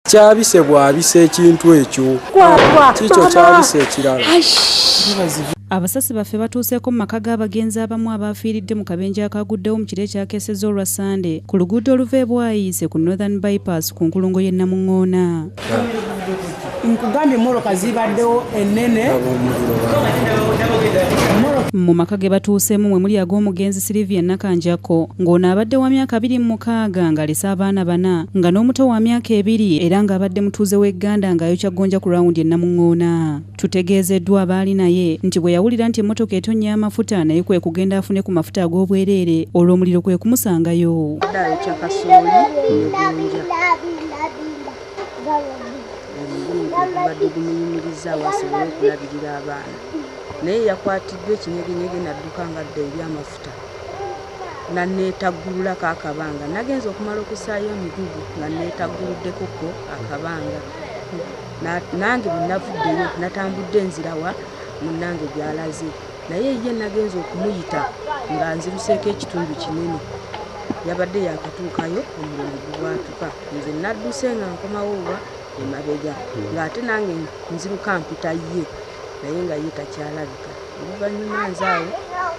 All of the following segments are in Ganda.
Kyabise bwabise ekintu ekyo kikyo kyabise ekirala. Abasasi baffe batuuseeko mu maka g'abagenzi abamu abaafiiridde mu kabenje akaguddewo mu kiro ekyakeesezza olwa Sande ku luguudo oluva e Bwayiise ku Northern Bypass ku nkulungo y'e Namuŋŋoona. Nkugambye mmoloka zibaddewo ennene. Mu maka ge batuuseemu mwe muli ag'omugenzi Sylvia Nakanjako ng'ono abadde wa myaka 26 ng'alese abaana 4 nga n'omuto wa myaka 2 era ng'abadde mutuuze w'Egganda ng'ayokya gonja ku rawundi e Namuŋŋoona. Tutegeezeddwa abaali naye nti bwe yawulira nti emmotoka etonnya amafuta naye kwe kugenda afune ku mafuta ag'obwereere olwo omuliro kwe kumusangayo. Badde gumuyimiriza wasobole okulabirira abaana naye yakwatiddwa ekinyegenyege nadduka nga adda eri amafuta nanneetaggululako akabanga nagenza okumala okusaayo emigugu nga nneetagguluddekoko akabanga nange bwe navuddeyo natambudde enzirawa munnange gy'alaze naye ye nagenza okumuyita nga nziruseeko ekitundu kinene yabadde yakatuukayo omuliro gubwatuka nze nadduse nga nkomawowa emabega ng'ate nange nziruka mpita ye naye nga ye takyalabika oluvannyuma nzaawo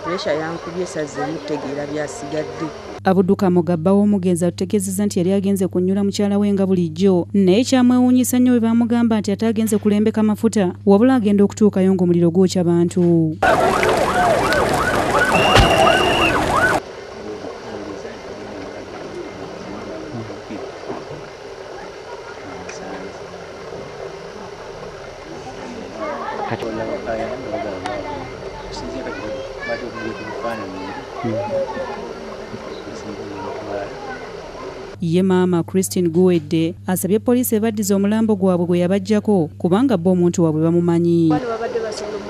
puresha yankubye esaze emutegeera byasigadde. Abudduka Mugabba w'omugenzi atutegeezezza nti yali agenze kunnyula mukyala we nga bulijjo naye kyamwewuunyisa nnyo bwe bamugamba nti ate agenze kulembeka mafuta wabula agenda okutuukayo ng'omuliro gwokya bantu. Ye maama Christine Guwedde asabye poliisi ebaddiza omulambo gwabwe gwe yabajjako kubanga bo omuntu waabwe bamumanyi.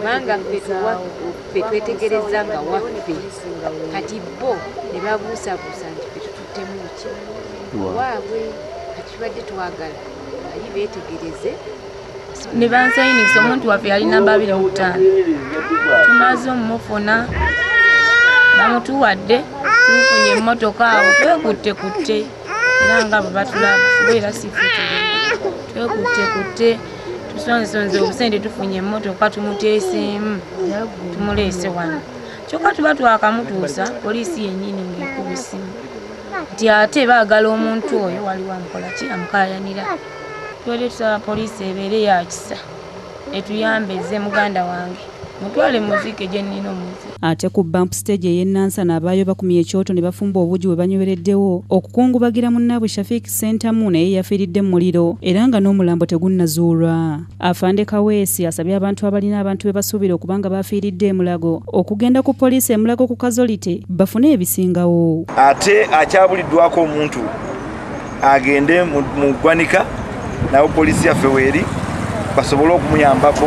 Manga ffe twetegereza nga waffe kati bo ne babuusabuusa nti ffe tututtemu ki waabwe kati tubadde twagala ali beetegereze. Ne bansayinisa omuntu waffe yali namba 25 tumaze omufuna bamutuwadde tufunye emmotoka awo twekutte era nga bwe batulaba era twekutte tusonze obusente tufunye emmotoka tumuteeseemu tumuleese wano kyokka tuba twakamutuusa poliisi yennyini ng'ekuba essimu nti ate baagala omuntu oyo waliwo amukola ki amukaayanira. Twali tusaba poliisi ebeere yakisa etuyambeze muganda wange mutwale muziike gye nnina omuzi. Ate ku bump stage ey'e Nansana abaayo bakumye ekyoto ne bafumba obugi bwe banywereddewo okukungubagira munnaabwe Shafik Sentamu naye yafiiridde mu muliro era nga n'omulambo tegunnazuulwa. Afande Kaweesi asabye abantu abalina abantu be basuubira okubanga bafiiridde e Mulago okugenda ku poliisi e Mulago ku Kazolite bafune ebisingawo. Ate akyabuliddwako omuntu agende mu ggwanika nawo poliisi yaffe weeri basobole okumuyambako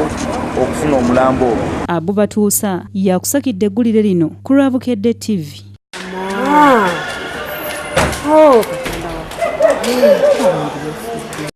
okufuna omulambo ogwo. Abo batuusa yakusakidde eggulire lino ku Lwabukedde TV.